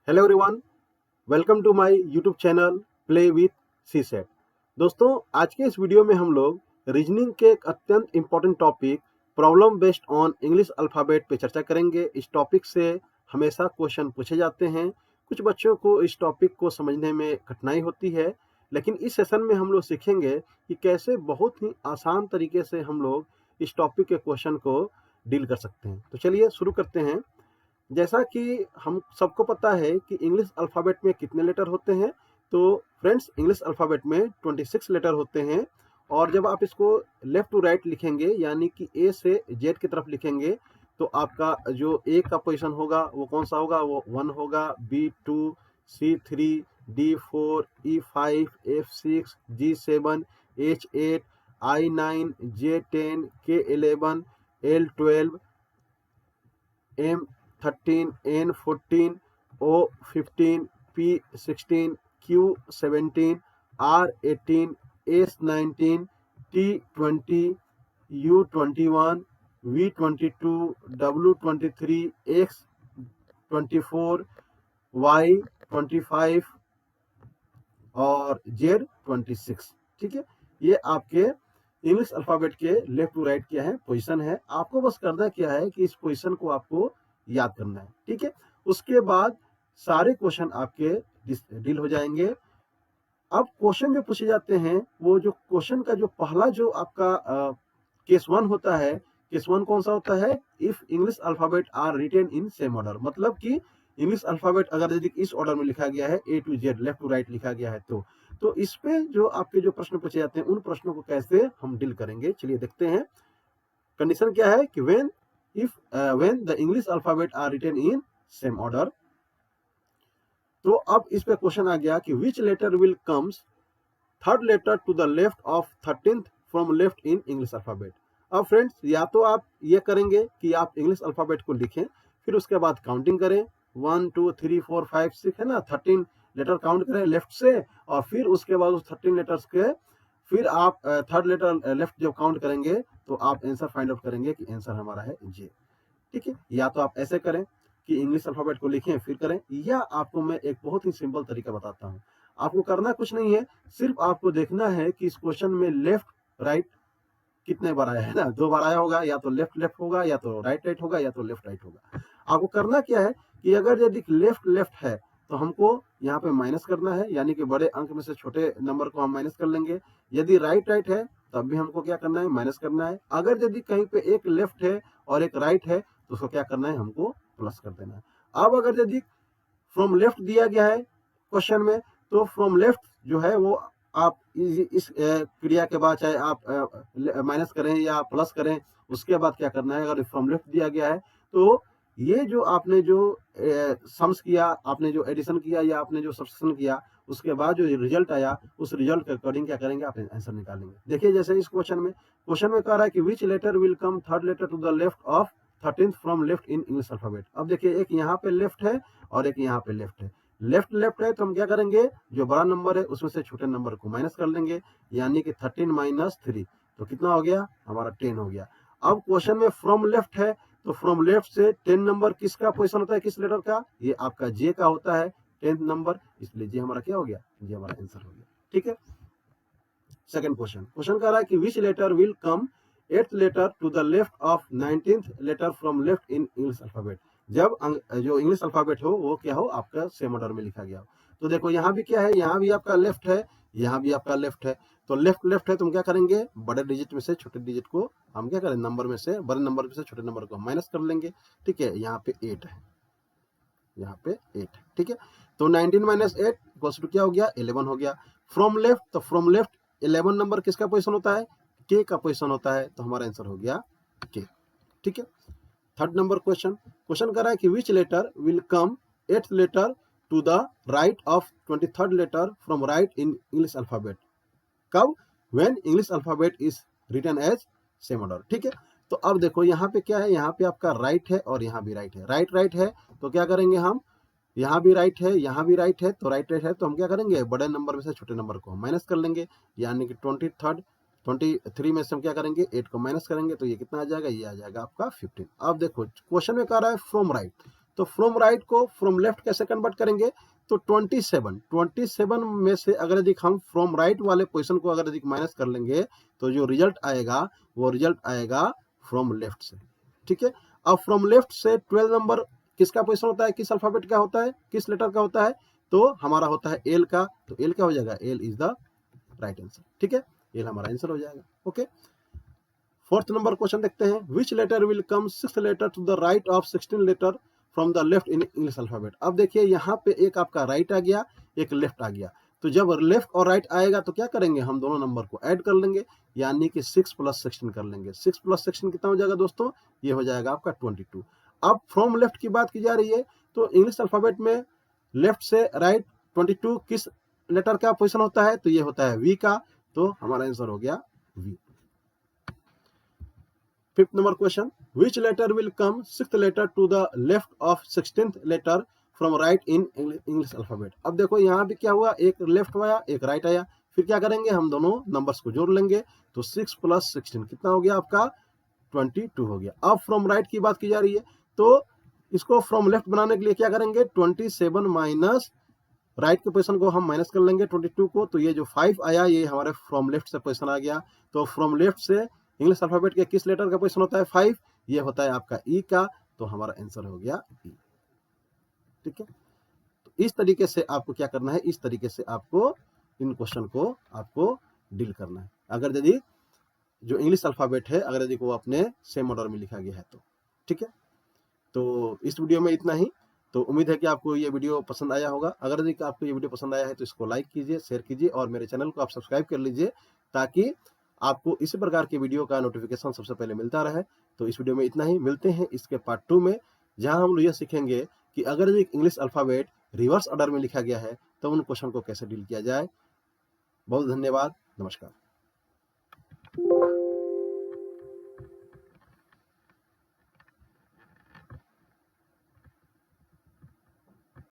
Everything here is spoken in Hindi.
Hello everyone, welcome to my YouTube channel play with C set. दोस्तों, आज के इस वीडियो में हम लोग रीजनिंग के एक अत्यंत important topic problem based on English alphabet पे चर्चा करेंगे। इस टॉपिक से हमेशा क्वेश्चन पूछे जाते हैं। कुछ बच्चों को इस टॉपिक को समझने में कठिनाई होती है, लेकिन इस सेशन में हम लोग सीखेंगे कि कैसे बहुत ही आसान तरीके से हम लोग इस टॉपिक के क्वेश्चन को डील कर सकते हैं। तो चलिए शुरू करते हैं। जैसा कि हम सबको पता है कि इंग्लिश अल्फ़ाबेट में कितने लेटर होते हैं। तो फ्रेंड्स, इंग्लिश अल्फ़ाबेट में 26 लेटर होते हैं। और जब आप इसको लेफ्ट टू राइट लिखेंगे, यानी कि ए से जेड की तरफ लिखेंगे, तो आपका जो ए का पोजीशन होगा वो कौन सा होगा? वो 1 होगा, B2, C3, D4, E5, F6, G7, H8, I9, J10, K11, L12, M13, N14, O15, P16, Q17, R18, S19, T20, U21, V22, W23, X24, Y25 और Z26। ठीक है, ये आपके इंग्लिश अल्फ़ाबेट के लेफ्ट टू राइट क्या है पोजीशन है। आपको बस करना क्या है कि इस पोजीशन को आपको याद करना है। ठीक है, उसके बाद सारे क्वेश्चन आपके डील हो जाएंगे। अब क्वेश्चन जो पूछे जाते हैं, वो जो क्वेश्चन का जो पहला जो आपका केस 1 होता है, केस 1 कौन सा होता है? If English alphabet are written in same order, मतलब कि इंग्लिश अल्फ़ाबेट अगर यदि इस ऑर्डर में लिखा गया है, A to Z left to right लिखा गया है, तो इस पे जो आपके जो प्रश्न पूछे जाते हैं, उन प्रश्नों को कैसे हम डील करेंगे, चलिए देखते हैं। कंडीशन क्या है कि when the English alphabet are written in same order. तो अब इस पे क्वेश्चन आ गया कि which letter will comes third letter to the left of 13th from left in English alphabet. अब फ्रेंड्स, या तो आप ये करेंगे कि आप इंग्लिश अल्फ़ाबेट को लिखें, फिर उसके बाद काउंटिंग करें, 1 2 3 4 5 6 है ना, 13 लेटर काउंट करें लेफ्ट से, और फिर उसके बाद उस 13 लेटर्स के फिर आप थर्ड लेटर लेफ्ट जब काउंट करेंगे, तो आप आंसर फाइंड आउट करेंगे कि आंसर हमारा है जे। ठीक है, या तो आप ऐसे करें कि इंग्लिश अल्फ़ाबेट को लिखें फिर करें, या आपको मैं एक बहुत ही सिंपल तरीका बताता हूँ। आपको करना कुछ नहीं है, सिर्फ आपको देखना है कि इस क्वेश्चन में लेफ्ट राइट कितने बार आया है ना। 2 बार आया होगा, या तो लेफ्ट लेफ्ट होगा, या तो राइट राइट होगा, या तो लेफ्ट राइट होगा। आपको करना क्या है कि अगर यदि लेफ्ट लेफ्ट है, तो हमको यहाँ पे माइनस करना है, यानी कि बड़े अंक में से छोटे नंबर को हम माइनस कर लेंगे। यदि राइट राइट है, तब भी हमको क्या करना है? माइनस करना है। अगर यदि कहीं पे एक लेफ्ट है और एक राइट है, तो उसको क्या करना है? हमको प्लस कर देना है। अब अगर यदि फ्रॉम लेफ्ट दिया गया है क्वेश्चन में, तो फ्रॉम लेफ्ट जो है वो आप इस क्रिया के बाद चाहे आप माइनस करें या प्लस करें, उसके बाद क्या करना है? अगर फ्रॉम लेफ्ट दिया गया है, तो ये जो आपने जो सम्स किया, आपने जो एडिशन किया, या आपने जो सब्सट्रैक्शन किया, उसके बाद जो रिजल्ट आया, उस रिजल्ट के अकॉर्डिंग क्या करेंगे? आप आंसर निकालेंगे। देखिए, जैसे इस क्वेश्चन में कह रहा है कि which letter will come third letter to the left of 13th from left in English alphabet. अब देखिए, एक यहाँ पे लेफ्ट है और एक यहाँ पे लेफ्ट है। लेफ्ट लेफ्ट है तो हम क्या करेंगे? जो बड़ा नंबर है उसमें से छोटे नंबर को माइनस कर लेंगे, यानी कि 13 माइनस 3, तो कितना हो गया? हमारा 10 हो गया। अब क्वेश्चन में फ्रॉम लेफ्ट है, तो फ्रॉम लेफ्ट से 10 नंबर किसका पोजीशन होता है? किस लेटर का? ये आपका जे का होता है 10th नंबर, इसलिए जे हमारा क्या हो गया? जे हमारा आंसर हो गया। ठीक है, सेकंड क्वेश्चन कह रहा है कि which letter will come 8th letter to the left of 19th letter from left in English alphabet. जब जो इंग्लिश अल्फ़ाबेट हो वो क्या हो? आपका सेम ऑर्डर में लिखा गया हो। तो देखो, यहाँ भी क्या है? यहाँ भी आपका लेफ्ट है, यहाँ भी आपका लेफ्ट है। तो लेफ्ट लेफ्ट है तो हम क्या करेंगे? बड़े डिजिट में से छोटे डिजिट को हम क्या करें? नंबर में से बड़े नंबर में से छोटे नंबर को माइनस कर लेंगे। ठीक है, यहाँ पे 8 है, यहाँ पे 8। ठीक है, तो 19 माइनस 8 इक्वल्स टू क्या हो गया? 11 हो गया। फ्रॉम लेफ्ट, तो फ्रॉम लेफ्ट 11 नंबर किसका पोजीशन होता है? के का पोजीशन होता है, तो हमारा आंसर हो गया के। ठीक है, थर्ड नंबर क्वेश्चन कर रहा है कि which letter will come 8th letter to the right of 23rd letter from right in English alphabet. कब? When English alphabet is written as same order. ठीक है, तो अब देखो, यहाँ पे क्या है? यहाँ पे आपका राइट है और यहाँ भी राइट है। राइट राइट है तो क्या करेंगे हम? यहाँ भी राइट है, यहाँ भी राइट है, तो राइट राइट है तो हम क्या करेंगे? बड़े नंबर में से छोटे नंबर को माइनस कर लेंगे, यानी कि 23 में से हम क्या करेंगे? 8 को माइनस करेंगे, तो ये कितना आ जाएगा? ये आ जाएगा आपका 15। अब देखो, क्वेश्चन में कह रहा है फ्रॉम राइट, तो फ्रॉम राइट को फ्रॉम लेफ्ट कैसे कन्वर्ट करेंगे, तो 27 में से अगर यदि हम फ्रॉम राइट वाले पोजीशन को अगर यदि माइनस कर लेंगे तो जो रिजल्ट आएगा वो रिजल्ट आएगा फ्रॉम लेफ्ट से। ठीक है, अब फ्रॉम लेफ्ट से 12 नंबर किसका पोजीशन होता है, किस अल्फाबेट का होता है, किस लेटर का होता है, तो हमारा होता है एल का। तो एल क्या हो जाएगा, L is the right answer. ठीक है, एल हमारा आंसर हो जाएगा। ओके, फोर्थ नंबर क्वेश्चन देखते हैं, which letter will come sixth letter to the right of 16 letter from the left in English alphabet. अब देखिए यहाँ पे एक आपका राइट आ गया, एक लेफ्ट आ गया, तो जब लेफ्ट और राइट आएगा तो क्या करेंगे, हम दोनों नंबर को ऐड कर लेंगे, यानी कि 6 + 16 कर लेंगे। 6 + 16 कितना हो जाएगा दोस्तों, ये हो जाएगा आपका 22। अब फ्रॉम लेफ्ट की बात की जा रही है, तो इंग्लिश अल्फाबेट में लेफ्ट से राइट 22 किस लेटर का पोजिशन होता है, तो ये होता है वी का। तो हमारा आंसर हो गया V. Fifth number question, which letter will come sixth letter to the left of 16th letter from right in English alphabet। अब देखो यहाँ भी क्या हुआ, एक लेफ्ट आया एक राइट आया, फिर क्या करेंगे, हम दोनों नंबर्स को जोड़ लेंगे, तो 6 + 16 कितना हो गया आपका 22 हो गया। अब फ्रॉम राइट की बात की जा रही है, तो इसको फ्रॉम लेफ्ट बनाने के लिए क्या करेंगे, 27 माइनस राइट के पोजीशन को हम माइनस कर लेंगे 22 को, तो ये जो 5 आया ये हमारे फ्रॉम लेफ्ट से पोजीशन आ गया। तो फ्रॉम लेफ्ट से इंग्लिश अल्फाबेट के किस लेटर का पोजीशन होता है 5, ये होता है आपका ई का। तो हमारा आंसर हो गया ई। ठीक है, तो इस तरीके से आपको क्या करना है, इस तरीके से आपको इन क्वेश्चन को आपको डील करना है, अगर यदि जो इंग्लिश अल्फाबेट है अगर यदि वो अपने सेम ऑर्डर में लिखा गया है तो। ठीक है, तो इस वीडियो में इतना ही। तो उम्मीद है कि आपको ये वीडियो पसंद आया होगा। अगर यदि आपको ये वीडियो पसंद आया है तो इसको लाइक कीजिए, शेयर कीजिए और मेरे चैनल को आप सब्सक्राइब कर लीजिए, ताकि आपको इसी प्रकार के वीडियो का नोटिफिकेशन सबसे पहले मिलता रहे। तो इस वीडियो में इतना ही, मिलते हैं इसके पार्ट 2 में, जहां हम ये सीखेंगे कि अगर यदि इंग्लिश अल्फाबेट रिवर्स ऑर्डर में लिखा गया है तो उन क्वेश्चन को कैसे डील किया जाए। बहुत धन्यवाद, नमस्कार।